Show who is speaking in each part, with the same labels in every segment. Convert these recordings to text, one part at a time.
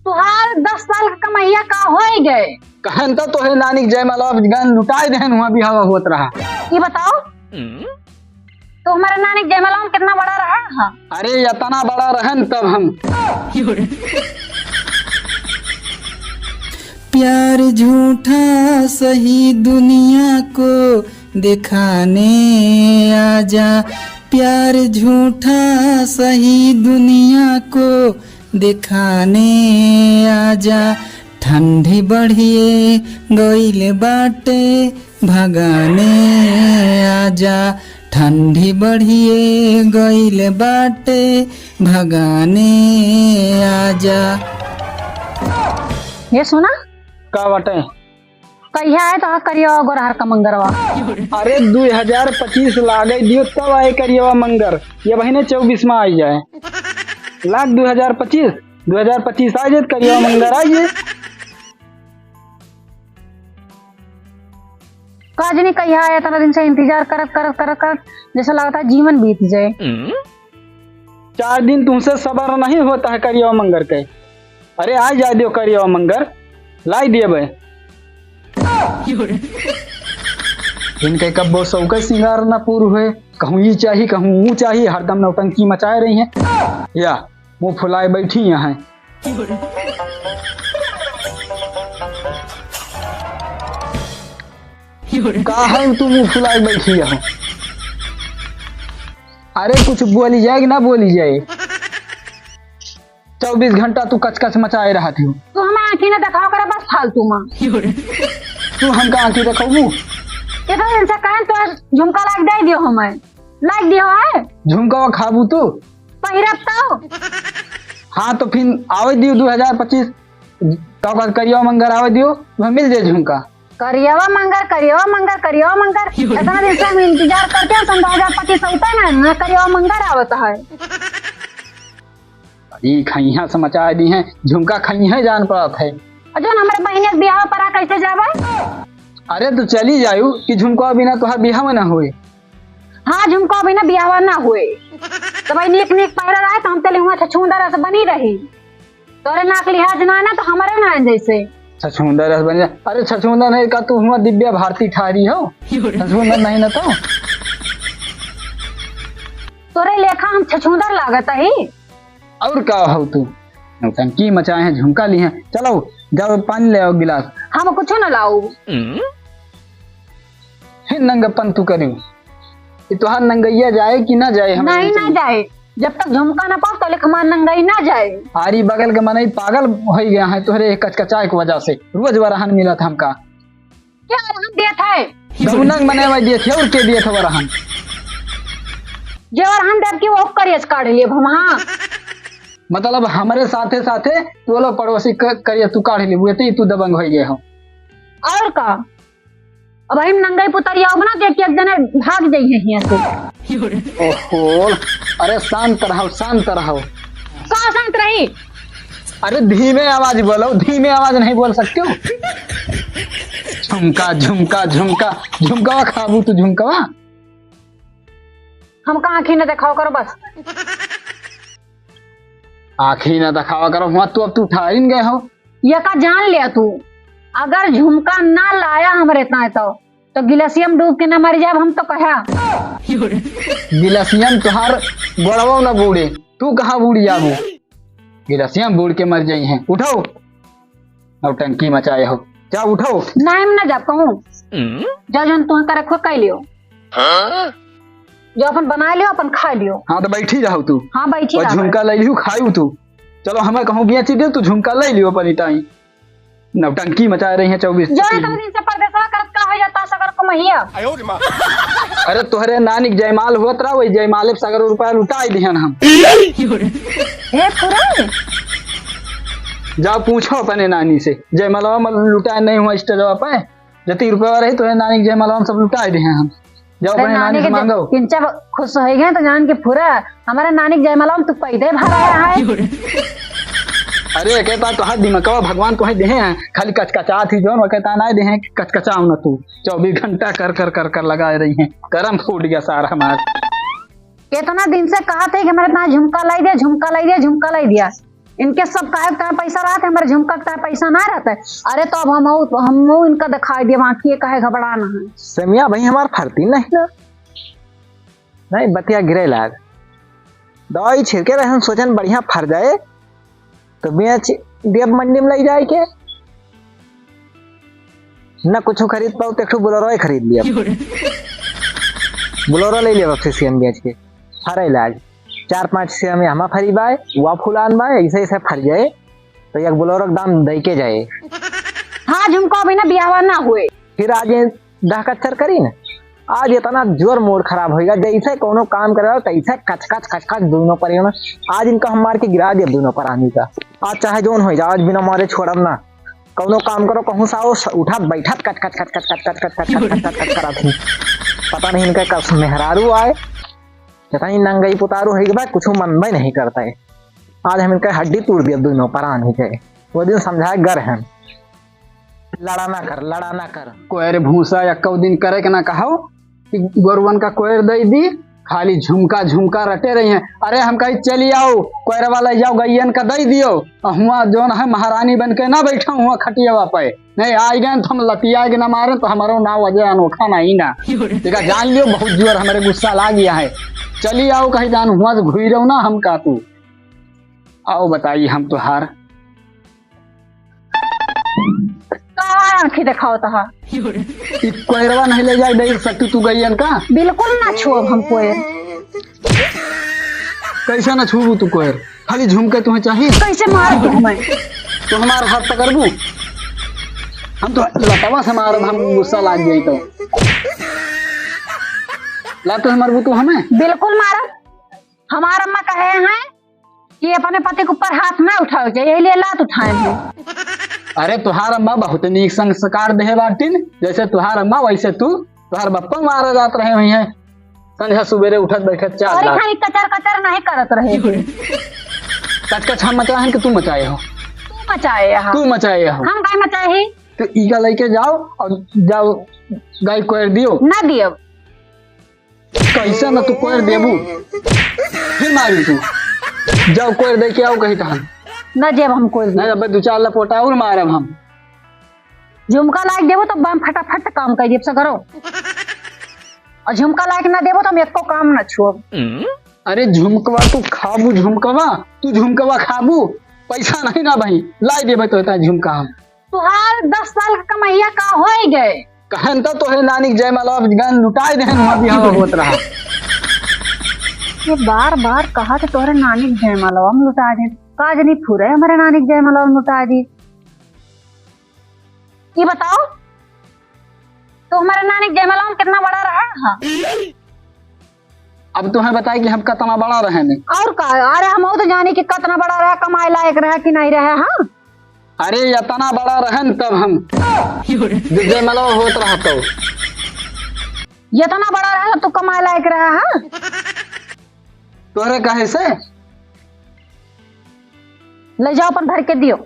Speaker 1: तुहार 10 साल का कमैया का हो गए
Speaker 2: कहन तो है नानी जयमाला गन लुटाए देहन वहाँ भी हवा होत रहा।
Speaker 1: ये बताओ तो हमारे नानी जयमाला में कितना बड़ा रहा? हाँ।
Speaker 2: अरे इतना बड़ा रहन तब हम
Speaker 3: प्यार झूठा सही दुनिया को दिखाने आजा, प्यार झूठा सही दुनिया को दिखाने आजा, ठंडी बढ़िए गइल बाटे भगाने आजा, ठंडी बढ़िए गइल बाटे भगाने आजा।
Speaker 1: ये सुना
Speaker 2: का बटे
Speaker 1: कहिया है तो करियो गोरहर का मंगरवा।
Speaker 2: अरे 2025 लागे दियो तब आए करिएवा मंगर, ये बहने 24 में आई जाए लाख 2025 आ जाए करिएवा मंगर आइए।
Speaker 1: काज नहीं कहिया है इतना दिन से इंतजार करत जैसा लगता है जीवन बीत जाए।
Speaker 2: 4 दिन तुमसे सबर नहीं होता है करिएवा मंगर के। अरे आ जाए दियो करिएवा मंगर लाई दिए भाई इनके कब्बो सौके सिंगार न पूर हुए, कहूँ ये चाहिए कहूँ वो चाहिए, हरदम नौटंकी मचाए रही हैं या मुँह फुलाए बैठी यहाँ। का है तू मुँह फुलाए बैठी यहाँ? अरे कुछ बोली जाए कि ना बोली जाए? 24 घंटा तू कच मचाए रहा थी।
Speaker 1: तू हमें आँखी न दिखाओ करे बस फालतू माँ।
Speaker 2: तू हमका आँखी दिखाऊ?
Speaker 1: ये तो इनसे कहें तो झुमका लाइक दे दियो, हमें लाइक दियो है
Speaker 2: झुमका खाबू तू
Speaker 1: पहिरब तो।
Speaker 2: हाँ तो फिर आवे दियो 2025 तो करियो मंगर आवे दियो तुम्हें मिल जाए झुमका।
Speaker 1: करियवा मंगर इतना दिन से हम इंतजार करते हैं 2025 होता है ना करियवा मंगर आवता है।
Speaker 2: खैया समाचार दी हैं झुमका खैया जान पड़त है।
Speaker 1: जो हमारे बहन के बियाह पर कैसे जावे?
Speaker 2: अरे तो चली जायू कि झुमका बिना तुहार बियाह ना हुए।
Speaker 1: हाँ झुमका बिना बियाह ना हुए तो भाई नीक पैर रहा है तो हम चले हुआ छछूंदर रस बनी रही तोरे नाक लिहाज ना है ना तो हमारे ना जैसे
Speaker 2: छछूंदर रस बन जाए। अरे छछूंदर नहीं का तू हुआ दिव्या भारती ठारी हो, छछूंदर नहीं ना तो
Speaker 1: तोरे लेखा हम छछूंदर लागत है।
Speaker 2: और क्या हो तू नौटंकी मचाए हैं झुमका ली हैं। चलो जाओ पानी ले आओ गिलास।
Speaker 1: हम कुछ न लाऊ
Speaker 2: फिर नंगपन तू करी तुहार नंगैया जाए कि ना जाए?
Speaker 1: नहीं ना जाए जब तक झुमका ना पाओ तले हमार नंगाई ना जाए।
Speaker 2: आरी बगल के मनई पागल हो गया है तोहरे कचकचाए की वजह से रोज वरहन मिला था हमका।
Speaker 1: क्या वरहन दिया था?
Speaker 2: गौनंग मने में दिए थे और के दिए थे वरहन?
Speaker 1: जो वरहन देव की वो करियस काट लिए हम। हाँ
Speaker 2: मतलब हमारे साथे साथे तू लोग पड़ोसी करिए तू काढ़ ली बुए तू दबंग हो गए हो।
Speaker 1: और का अब हम नंगाई पुतरिया बना देख के एक जने भाग जाइए यहाँ से।
Speaker 2: ओहो अरे शांत रहो
Speaker 1: कहाँ शांत रही?
Speaker 2: अरे धीमे आवाज बोलो, धीमे आवाज नहीं बोल सकते हो। झुमका खाबू तू झुमका
Speaker 1: हम कहाँ आँखी न दिखाओ करो बस।
Speaker 2: आँखी न दिखावा करो हुआ तू अब तू ठाइन गए हो।
Speaker 1: ये का जान लिया तू अगर झुमका ना लाया हमारे तो गिलासियम डूब के ना मर जाए हम तो कहा।
Speaker 2: गिलासियम तुहार गोड़वा न बूढ़े तू कहाँ बूढ़ जाबू? गिलासियम बूढ़ के मर जाई हैं। उठो नौटंकी मचाए हो जा उठो।
Speaker 1: नहीं ना जा कहूँ जा जन तुम करे खुद कह लियो जो अपन बना लियो अपन खा लियो।
Speaker 2: हाँ तो बैठी जाओ तू।
Speaker 1: हाँ बैठी
Speaker 2: और झुमका ले लियो खायू तू। चलो हमें कहूँ बिया चीज तू झुमका ले लियो अपनी टाई नौटंकी मचा रही है 24
Speaker 1: दिन से परदेसवा करत का हो जाता सगर को महिया।
Speaker 2: अरे तोहरे नानी जयमाल हुआ तरा वही जयमाले सगर रुपया लुटाई दिहन हम।
Speaker 1: हे पुरे
Speaker 2: जाओ पूछो अपने नानी से जयमालवा में लुटाए नहीं हुआ स्टेजवा पे जती रुपया रही तो नानी जयमालवा में सब लुटाए दिए हम। जाओ अपने नानी से मांगो।
Speaker 1: किंचा खुश हो गए तो जान के पूरा हमारे नानी जयमालवा में तू पैदे भरा रहा है।
Speaker 2: अरे कहता तो हाथ दिमाग भगवान तो दे हैं खाली कचकचा थी जो कहता ना दे हैं कचकचाऊ न तू 24 घंटा कर लगा रही हैं करम फूट गया सारा हमारा।
Speaker 1: कितना दिन से कहा थे कि हमारे पास झुमका लाई दिया इनके सब का पैसा रहता है, हमारे झुमका का पैसा ना रहता है। अरे तो अब हम इनका दिखाई दिए बाकी कहे घबराना है।
Speaker 4: समिया भाई हमार फरती नहीं बतिया गिरे लाग दवाई छिड़के रहे सोचन बढ़िया फर जाए तो बेच देव मंडी में ले जाए के न कुछ खरीद पाओ तो बोलेरो ही खरीद लिया। बोलेरो ले लिया फिर सीएम बेच के फरे लाग 4-5 सीएम में हमा फरी बाय वह फुलान बाय ऐसे फर जाए तो एक बोलेरो के दाम दे के जाए।
Speaker 1: हाँ झुमका अभी ना ब्याह ना हुए
Speaker 4: फिर आज दहकच्चर करी न आज इतना जोर मूड खराब होगा जैसे कोनो काम करे तैसे कचकच दोनों पर आज इनका हम मार के गिरा दिया दोनों पर आने का। आज चाहे जोन हो जाए आज बिना मारे छोड़ब ना कोनो काम करो कहूँ सा उठा बैठा कच करा पता नहीं इनका कस मेहरारू आए कहीं नंगई पुतारू है भाई कुछ मन भी नहीं करता है। आज हम इनका हड्डी तोड़ दिया दोनों पर आने के वो दिन समझाए गर है लड़ा ना कर
Speaker 2: कोयर भूसा या कौ दिन करे के ना कहो कि गोरवन का कोयर दे दी खाली झुमका रटे रही हैं। अरे हम कहीं चली आओ कोयर वाला जाओ गैयन का दे दियो हुआ जो है महारानी बन के ना बैठा हुआ खटिया पे नहीं आई गए तो हम लतिया के ना मारे तो हमारा ना वजह अनोखा नहीं ना ठीक है जान लियो बहुत जोर हमारे गुस्सा ला गया है। चली आओ कहीं जान हुआ घुई रहो ना हम का तू आओ बताइए हम तो हार
Speaker 1: आंखें दिखाओ तो
Speaker 2: कोयरवा नहीं ले जाए दे सकती तू गैयन का
Speaker 1: बिल्कुल ना छुअब हम कोयर।
Speaker 2: कैसे ना छूबू तू कोयर खाली झुमके तुम्हें चाहिए
Speaker 1: कैसे मार तू हमें
Speaker 2: तो हमारे हाथ पकड़बू हम तो लतवा से मारब हम गुस्सा लाग गई तो लाते हमारे तू हमें
Speaker 1: बिल्कुल मारब। हमारा अम्मा कहे हैं कि अपने पति के ऊपर हाथ ना उठाओ यही लिए लात उठाए हैं।
Speaker 2: अरे तुहार अम्मा बहुत नीक संस्कार दे बाटिन जैसे तुहार अम्मा वैसे तू तुहार बप्पा मारा जात रहे हुई है संध्या सुबेरे उठत बैठत चार
Speaker 1: कचर नहीं करत रहे
Speaker 2: कच हम मचाए कि तू मचाए हो तू मचाए हो
Speaker 1: हम गाय मचाए
Speaker 2: तो ईगा लेके जाओ और जाओ गाय कोयर दियो
Speaker 1: ना दियो
Speaker 2: कैसे ना तू कोयर देबू फिर मारी तू जाओ कोयर दे के आओ कहीं तहन
Speaker 1: न जेब हम कोई
Speaker 2: नहीं अब 2-4 लपोटा और मारब हम
Speaker 1: झुमका लायक देबो तो बम फटाफट काम कर देब से करो और झुमका लायक ना देबो तो हम एको काम ना छुअब।
Speaker 2: अरे झुमकवा तू खाबू झुमकवा खाबू पैसा नहीं ना भाई लाई देबे तो होता झुमका हम
Speaker 1: तुहार 10 साल का कमाइया का होए गए
Speaker 2: कहन तो है नानी जयमाला गन लुटाई दे वहां बिहाव होत रहा
Speaker 1: ये बार कहा कि तोरे नानी जयमाला हम लुटा दे काज नहीं फूरे हमारे नानी जयमाला लुटा दी। ये बताओ तो हमारे नानी जयमाला में कितना बड़ा रहा। हाँ
Speaker 2: अब तुम्हें बताए कि हम कितना बड़ा रहे नहीं
Speaker 1: और का अरे हम तो जाने कि कितना बड़ा रहा कमाए लायक रहा कि नहीं रहा। हाँ
Speaker 2: अरे इतना बड़ा रहन तब हम जयमाला होत रहा तो
Speaker 1: इतना बड़ा रहा तो कमाए लायक रहा। हाँ
Speaker 2: तोरे कहे से
Speaker 1: ले जाओ पर भर के दियो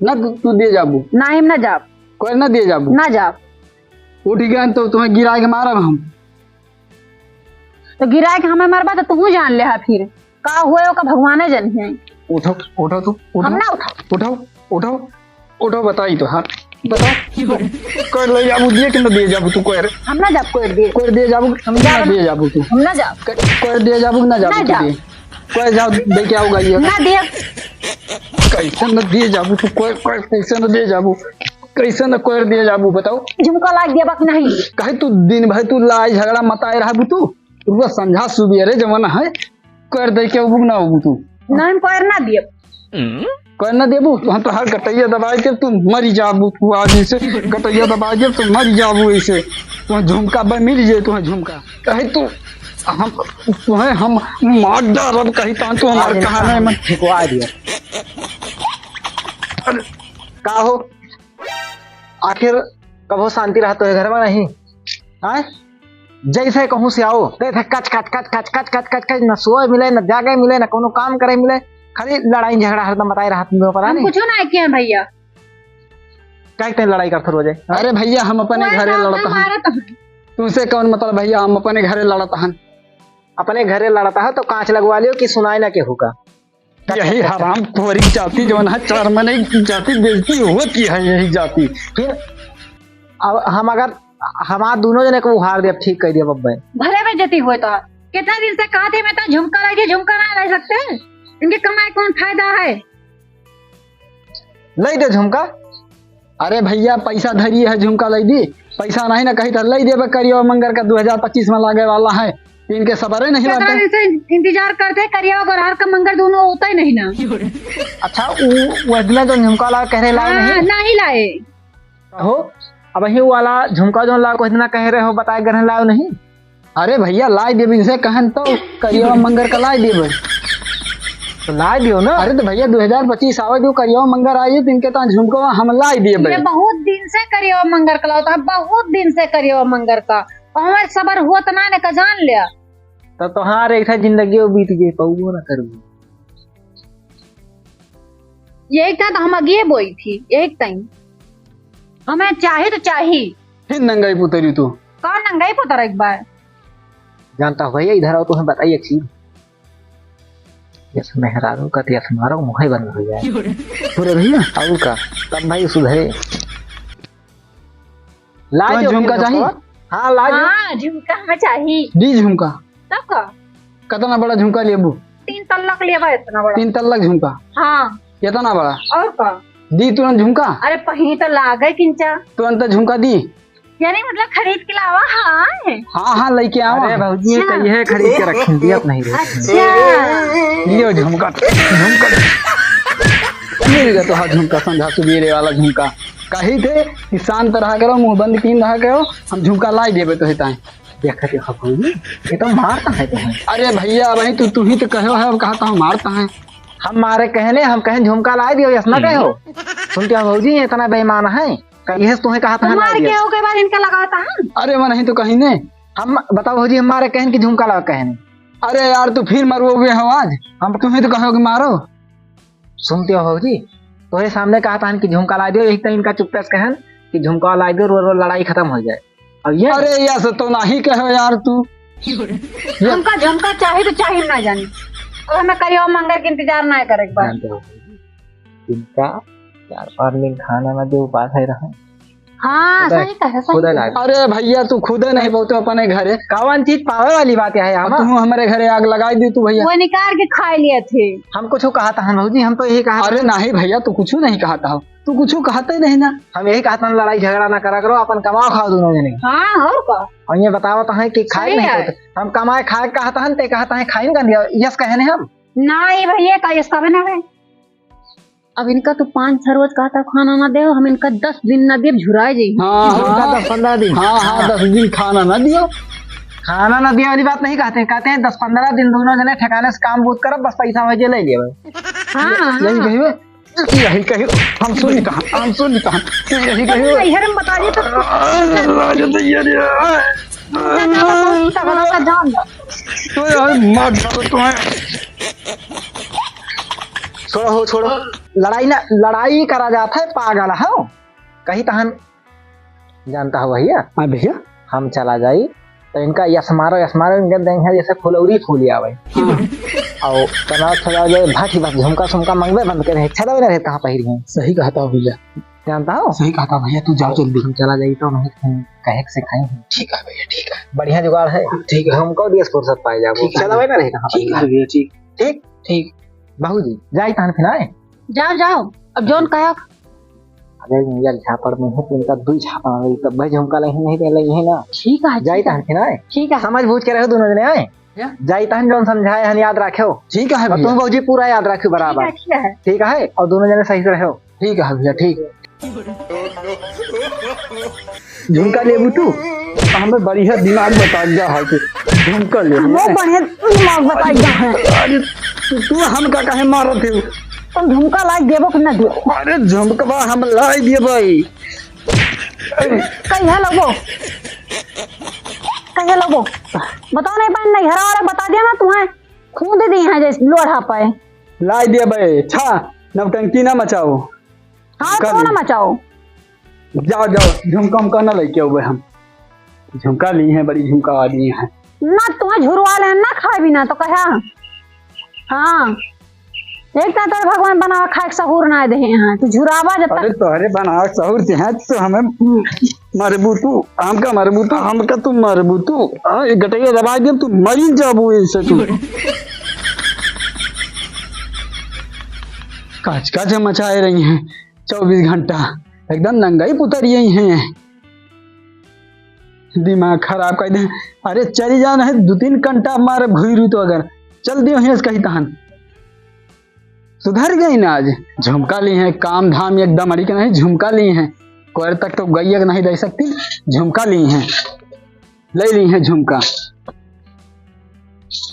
Speaker 2: ना तू दे जाबू
Speaker 1: ना हम ना जाब
Speaker 2: कोई ना दे जाबू
Speaker 1: ना जाब
Speaker 2: उठ गए तो तुम्हें गिरा के मारब हम
Speaker 1: तो गिरा के हमें मरबा तो तू जान ले फिर का हुए का भगवान जन है।
Speaker 2: उठो तू
Speaker 1: हम ना
Speaker 2: उठो बताई तो हाँ बताओ कोई ले जाबू दिए कि ना दे जाबू तू कोई
Speaker 1: हम ना जाब कोई
Speaker 2: दे जाबू हम ना दे जाबू तू
Speaker 1: हम ना जाब
Speaker 2: कोई दे जाबू ना जाबू कोई जाओ दे के आओ गाइए
Speaker 1: ना दे
Speaker 2: कैसे न दे जाबू तू कोई कैसे न दे जाबू कैसे न कोई दे जाबू बताओ
Speaker 1: झुमका लाग दिया बाकी नहीं
Speaker 2: कहे तू दिन भर तू लड़ाई झगड़ा मताए रहबू तू रुआ समझा सुबेरे जमाना है कर दे के उबू ना उबू तू
Speaker 1: नहीं कोई ना दिए
Speaker 2: कोई ना देबू तू तो हर गटैया दबाई के तू मरी जाबू तू आज से गटैया दबा के तू मरी जाबू ऐसे तू झुमका बे मिल जे तू झुमका कहे तू हम मार डालब कहीं तो हमारे कहानी में ठिकवा दिया
Speaker 4: का हो आखिर कबो शांति रहा तो है घर में नहीं है जैसे कहूँ से आओ देखे कच न सोए मिले न जागे मिले न कोनो काम करे मिले खाली लड़ाई झगड़ा हरदम बताए रहा तुम पर
Speaker 1: हम कुछ ना किया भैया
Speaker 4: क्या लड़ाई करते रोजे।
Speaker 2: अरे भैया हम अपने घरे लड़ता हन तुमसे कौन मतलब भैया हम अपने घरे लड़ता हन
Speaker 4: अपने घरे लड़ता है तो कांच लगवा लियो कि सुनाई ना केहू का
Speaker 2: यही हराम खोरी जाति जो है 4 महीने की जाति बेइज्जती होती है यही जाति।
Speaker 4: फिर अब हम अगर हमार दोनों जने को उहार दे ठीक कह दिया बब्बे।
Speaker 1: भले बेइज्जती हुए तो कितना दिन से कहा थे मैं तो झुमका लगे झुमका ना ले सकते इनके कमाई कौन फायदा है।
Speaker 4: ले दे झुमका।
Speaker 2: अरे भैया पैसा धरी है झुमका ले दी पैसा नहीं ना कही तो ले देवे करियो मंगर का 2025 में लागे वाला है इनके सबरे नहीं
Speaker 1: कितना
Speaker 2: लाते।
Speaker 1: दिन से इंतजार करते करिया और हर का मंगल दोनों होता ही नहीं ना।
Speaker 4: अच्छा वो दिन जो झुमका ला कह रहे लाए
Speaker 1: हाँ, नहीं लाए
Speaker 4: हो। अब ही वाला झुमका जो ला कोई इतना कह रहे हो बताए गए लाओ नहीं।
Speaker 2: अरे भैया लाई देवे इनसे कहन तो करियो मंगर का लाई देवे
Speaker 4: तो ला दियो ना।
Speaker 2: अरे तो भैया 2025 आवे जो करियो मंगर आई तो इनके तो झुमको हम लाई देवे।
Speaker 1: ये बहुत दिन से करियो मंगर का होता है बहुत दिन से करियो मंगर का और हमारे सबर हुआ तो ना ने का जान लिया।
Speaker 4: तो तुम्हारे ऐसा जिंदगी बीत गई पऊ ना करू।
Speaker 1: यही था तो हम आगे बोई थी एक टाइम हमें चाहे तो चाहिए।
Speaker 2: फिर नंगाई पुतरी तू
Speaker 1: कौन नंगाई पुतर एक बार
Speaker 4: जानता हो भैया इधर आओ तो हमें बताइए एक चीज। यस मेहरारू का यस मारो मुहे बंद हो जाए
Speaker 2: पूरे भैया
Speaker 4: और का तब भाई सुधरे। ला
Speaker 2: तुम्हें
Speaker 4: दो
Speaker 2: झुमका चाहिए?
Speaker 4: हाँ ला दो।
Speaker 1: हाँ झुमका हमें चाहिए।
Speaker 2: दी झुमका
Speaker 1: तब का
Speaker 2: कितना बड़ा झुमका लेबू
Speaker 1: 3 तल्लक लिया बा इतना बड़ा।
Speaker 2: 3 तल्लक झुमका
Speaker 1: हाँ
Speaker 2: कितना बड़ा
Speaker 1: और का
Speaker 2: दी तुरंत झुमका
Speaker 1: अरे पही तो लागे किंचा
Speaker 2: तुरंत झुमका दी
Speaker 1: यानी मतलब खरीद के लावा। हाँ
Speaker 2: हाँ लेके आओ।
Speaker 4: अरे भाजी ये कहिए खरीद के रखें दिया नहीं रहे।
Speaker 1: अच्छा
Speaker 2: लियो झुमका झुमका मिल गया तो हाँ झुमका समझा सुबेरे वाला झुमका कही थे कि शांत रहा करो मुंह बंद कीन रहा करो हम झुमका लाई देवे तो हेता
Speaker 4: देखा देखा भाजी ये तो मारता है तुम्हें।
Speaker 2: अरे भैया वही तू ही तो कहो है कहा तो हम मारता है।
Speaker 4: हम मारे कहने हम कहें झुमका ला दियो यस ना कहो। सुनते हो भाजी ये इतना बेईमान है कहीं तुम्हें कहा था
Speaker 1: मार के हो के बाद इनका लगाता है।
Speaker 2: अरे वो नहीं तो कहीं ने
Speaker 4: हम बताओ भाजी हमारे कहन की झुमका लगा कहने।
Speaker 2: अरे यार तू फिर मरवोगे हो आज हम तुम्हें तो कहोगे मारो।
Speaker 4: सुनते हो भाजी तुम्हारे सामने कहा था कि झुमका ला दियो यही तो इनका चुपचाप कहन कि झुमका ला दियो रो लड़ाई खत्म हो जाए। अब ये
Speaker 2: अरे यार तो नहीं कहो यार तू
Speaker 1: हमका झुमका चाहिए तो चाहिए ना जानी और हमें करियो मंगर के इंतजार ना करे एक बार।
Speaker 4: जानते हो भाजी इनका 4-5 दिन खाना में जो उपास है रहा
Speaker 1: हाँ सही कहे
Speaker 4: खुद
Speaker 1: सही।
Speaker 4: लाग
Speaker 2: अरे भैया तू खुद नहीं बहुत अपने घरे
Speaker 4: कौन चीज पावे वाली बात है
Speaker 2: अब
Speaker 4: हम।
Speaker 2: तू हमारे घरे आग लगाई दी तू भैया।
Speaker 1: वो निकाल के खा लिए थे।
Speaker 4: हम कुछ कहा था भाजी हम तो यही कहा
Speaker 2: अरे नहीं भैया तू कुछ नहीं कहता हो तू कुछ कहता ही नहीं ना।
Speaker 4: हम यही कहा था लड़ाई झगड़ा ना करा करो अपन कमाओ खाओ दोनों जने।
Speaker 1: हाँ और का
Speaker 4: और ये बताओ तो है कि खाए
Speaker 1: सही
Speaker 4: नहीं
Speaker 1: है।
Speaker 4: होते हम कमाए खाए कहता है ते कहता है खाई का दिया यस कहने हम
Speaker 1: नहीं भैया का ये सब ना है। अब इनका तो 5-6 रोज कहता खाना ना दे हम इनका 10 दिन ना दे झुराए जी।
Speaker 2: हाँ हाँ
Speaker 4: 10-15 दिन
Speaker 2: हाँ 10 दिन खाना ना दियो।
Speaker 4: खाना ना दिया वाली बात नहीं कहते कहते हैं 10-15 दिन दोनों जने ठिकाने से काम बूत करो बस पैसा वजह ले लिया
Speaker 1: हाँ
Speaker 2: यही कहियो यही कहियो हम सुनी यही कहियो
Speaker 1: नैहर में बता दी
Speaker 2: तो यार मार डालो तुम्हें।
Speaker 4: छोड़ो लड़ाई करा जाता है पागल है कहीं तहन जानता हो भैया।
Speaker 2: हाँ भैया
Speaker 4: हम चला जाई तो इनका यस मारो इनके देंगे जैसे फुलौरी फूली आवे और तनाव चला जाए भाटी बस झुमका सुमका मंगवे बंद करे छदा ना रहे कहां पहिर गए।
Speaker 2: सही कहता हो भैया
Speaker 4: जानता हो
Speaker 2: सही कहता भैया तू जाओ जल्दी।
Speaker 4: हम चला जाई तो नहीं कहे से खाए
Speaker 2: ठीक है भैया ठीक है
Speaker 4: बढ़िया जुगाड़ है। ठीक है हमको दिस फुर्सत पाए जाओ चला ना रहे कहां
Speaker 2: ठीक है भैया ठीक
Speaker 4: ठीक
Speaker 2: ठीक
Speaker 4: बाबू जी जाई तहन फिर आए
Speaker 1: जाओ जाओ अब जोन कहा
Speaker 4: अरे यार झापड़ में है इनका 2 झापा में तब भाई झुमका नहीं दे है ना।
Speaker 1: ठीक है
Speaker 4: जाई तहन फिर आए
Speaker 1: ठीक है
Speaker 4: समझ बूझ के रहो दोनों जने आए जाई तहन जोन समझाए हन याद रखो।
Speaker 2: ठीक है
Speaker 4: और
Speaker 2: भैया
Speaker 4: तुम बाबूजी पूरा याद रखो बराबर
Speaker 1: ठीक है
Speaker 4: ठीक है और दोनों जने सही से रहो।
Speaker 2: ठीक है भैया ठीक झुमका लेबू तू हमें बढ़िया दिमाग बता दिया है कि झुमका ले
Speaker 1: वो बढ़िया दिमाग बताइए है।
Speaker 2: अरे तू हम का कहे मारो थे
Speaker 1: तुम झुमका लाइक देबो कि ना दे
Speaker 2: अरे झुमका हम लाई दिए भाई
Speaker 1: कहीं है लोगो बताओ नहीं पाए नहीं हरा वाला बता दिया ना तुम्हें खून दे दी है जैसे लोढ़ा पाए।
Speaker 2: लाई दिए भाई छा नवटंकी ना मचाओ।
Speaker 1: हाँ
Speaker 2: कर
Speaker 1: तो ना
Speaker 2: ली।
Speaker 1: मचाओ
Speaker 2: जाओ झुमका हमका ना लेके हुए हम झुमका ली है बड़ी झुमका वाली है
Speaker 1: ना तुम्हें झुरवा ले ना खाए बिना तो कहा। हाँ एक तो तोर भगवान बनावा खाए के सहूर ना दे हैं तू झुरावा जब
Speaker 2: अरे
Speaker 1: तक
Speaker 2: तोहरे बना सहूर से हैं तो हमें मरबू तू हमका मरबू तू हमका तू मरबू तू ये गटैया दबा दिया तू मरी जाबू इससे तू काच काच मचाए रही हैं 24 घंटा एकदम नंगाई पुतर यही हैं दिमाग खराब कर दे। अरे चली जाना है 2-3 घंटा मारे भूरू तो अगर चल दियो है कहीं तहन सुधर गई ना। आज झुमका ली है काम धाम एकदम अड़ी के नहीं झुमका ली है कोयर तक तो गैया नहीं दे सकती झुमका ली है ले ली है झुमका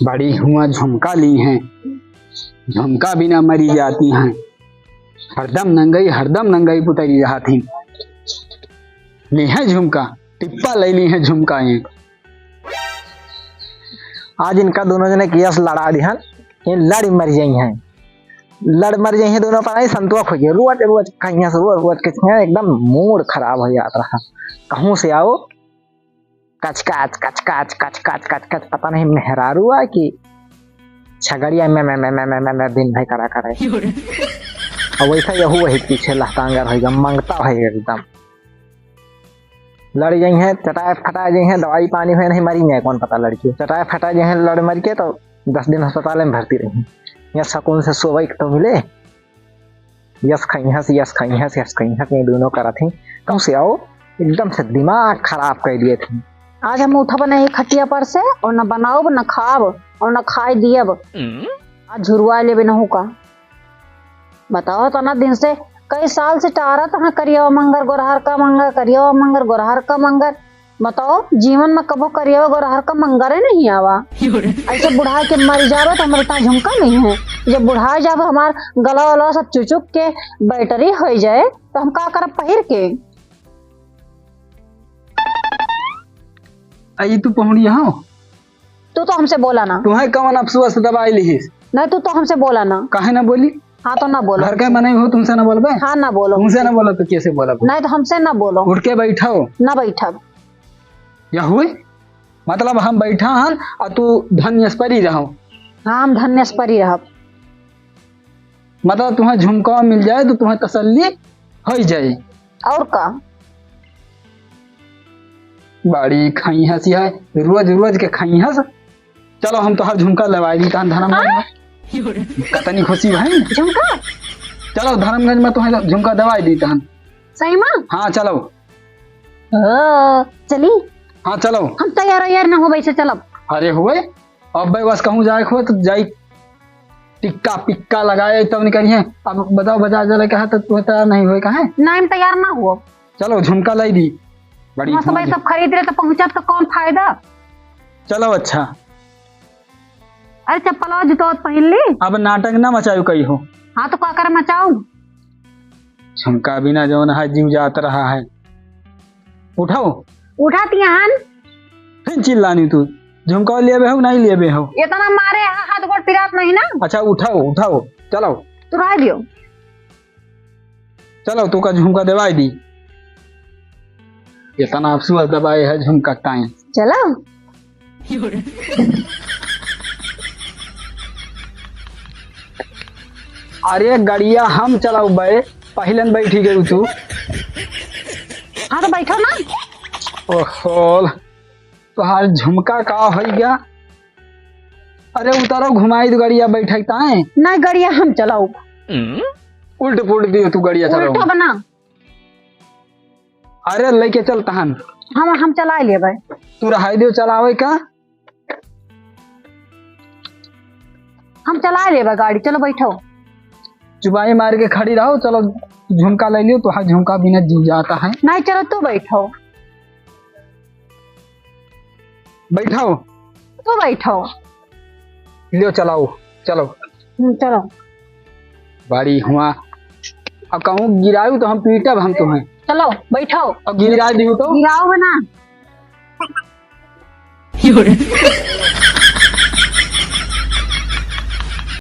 Speaker 2: बड़ी हुआ झुमका ली है झुमका बिना मरी जाती हैं हरदम नंगई पुतरी जाती ली है झुमका टिप्पा ले ली है झुमका ये
Speaker 4: आज इनका दोनों जने केस लड़ा दी हन ये लड़ मर जाई हैं लड़ मर जाई हैं दोनों पर आई संतोष हो गए रोज कहीं से रोज के एकदम मूड खराब हो जाता रहा कहूँ से आओ कच कच पता नहीं मेहरारू आ कि छगड़िया मैं दिन भाई करा करे और वैसा यहू वही पीछे लहतांगर होगा मंगता होगा एकदम लड़ गई हैं चटाए फटाए गई हैं दवाई पानी हुए नहीं मरी नहीं कौन पता लड़की चटाए फटाए गए हैं लड़ मर के तो 10 दिन अस्पताल में भर्ती रही या सकून से सोवई तो मिले यस खइहस ये दोनों करा थी कहूँ से आओ एकदम से दिमाग खराब कर दिए थे।
Speaker 1: आज हम उठब नहीं खटिया पर से और न बनाओ न खाब और न खाए दियब आज झुरवा लेबे न का बताओ तो ना दिन से कई साल से टारा तो करियो मंगर गोरहर का मंगर करियो मंगर गोरहर का मंगर बताओ जीवन में कबो करियो गोरहर का मंगर ही नहीं आवा ऐसे बुढ़ा के मर जावे तो हमारे पास झुमका नहीं है जब बुढ़ा जावे हमार गला वला सब चुचुक के बैटरी हो जाए तो हम का करब पहिर के
Speaker 2: आई तू पहुंची हाँ
Speaker 1: तू तो हमसे बोला ना
Speaker 2: तुम्हें कौन अफसुआ से दवाई ली
Speaker 1: नहीं तू तो हमसे बोला ना
Speaker 2: काहे ना बोली
Speaker 1: हाँ तो ना बोलो
Speaker 2: घर के मने हो तुमसे ना बोलबे
Speaker 1: हाँ ना बोलो
Speaker 2: तुमसे ना बोलो तो कैसे बोला
Speaker 1: नहीं तो हमसे ना बोलो
Speaker 2: उठ के बैठो
Speaker 1: ना बैठब
Speaker 2: या हुए मतलब हम बैठा हन और तू धन्यस्परी रहो
Speaker 1: हाँ हम धन्यस्परी रहब
Speaker 2: मतलब तुम्हें झुमका मिल जाए तो तुम्हें तसल्ली हो जाए
Speaker 1: और का
Speaker 2: बड़ी खाई हंसी है रोज के खाई हंस चलो हम तो हर झुमका लवाई दी धर्मगंज कतनी खुशी भाई
Speaker 1: झुमका
Speaker 2: चलो धर्मगंज में तुम्हें झुमका दवाई दी तहन
Speaker 1: सही माँ
Speaker 2: हाँ चलो
Speaker 1: चली
Speaker 2: हाँ चलो
Speaker 1: हम तैयार ना हो वैसे चलब
Speaker 2: अरे हुए अब भाई बस कहूँ जाए खो तो जाई टिक्का पिक्का लगाए तब निकलिए अब बताओ बाजार चले कहा तो तुम्हें तैयार नहीं हुए कहा
Speaker 1: ना हम तैयार ना हुआ
Speaker 2: चलो झुमका लाई दी बड़ी
Speaker 1: भाई सब खरीद रहे तो पहुंचा तो कौन फायदा
Speaker 2: चलो अच्छा
Speaker 1: अरे चप्पल जूता पहन ली
Speaker 2: अब नाटक ना मचाओ कही हो
Speaker 1: हाँ तो क्या कर मचाओ
Speaker 2: झुमका बिना जो है जीव जात रहा है उठाओ
Speaker 1: उठाती हन
Speaker 2: फिर चिल्लानी तू झुमका लिए हो नहीं लिए हो
Speaker 1: इतना मारे हाथ गोड़ पिरात नहीं ना
Speaker 2: अच्छा उठाओ चलो
Speaker 1: तू रह दियो
Speaker 2: चलो तू का झुमका दवाई दी इतना अफसोस दबाए है झुमका टाइम
Speaker 1: चलो
Speaker 2: अरे गड़िया हम चलाऊ बे पहले बैठी गई तू
Speaker 1: हाँ तो बैठो ना
Speaker 2: ओहो तुहार झुमका का हो गया अरे उतारो घुमाई तो गड़िया बैठता है
Speaker 1: नहीं गड़िया हम चलाऊ
Speaker 2: उल्ट पुल्ट दियो तू गड़िया चलाओ
Speaker 1: उल्टा बना
Speaker 2: अरे लेके चल तहन
Speaker 1: हम चला लिए भाई
Speaker 2: तू रहाई दियो चलावे का
Speaker 1: हम चला लिए गाड़ी चलो बैठो
Speaker 2: चुबाई मार के खड़ी रहो चलो झुमका ले लियो तो हाँ झुमका बिना जी जाता है
Speaker 1: नहीं चलो तू बैठो
Speaker 2: बैठाओ
Speaker 1: तू बैठो
Speaker 2: लियो चलाओ चलो
Speaker 1: चलो
Speaker 2: बाड़ी हुआ अब कहूँ गिराऊ तो हम पीटब हम तुम्हें
Speaker 1: चलो बैठो
Speaker 2: अब गिरा दी तो
Speaker 1: गिराओ ना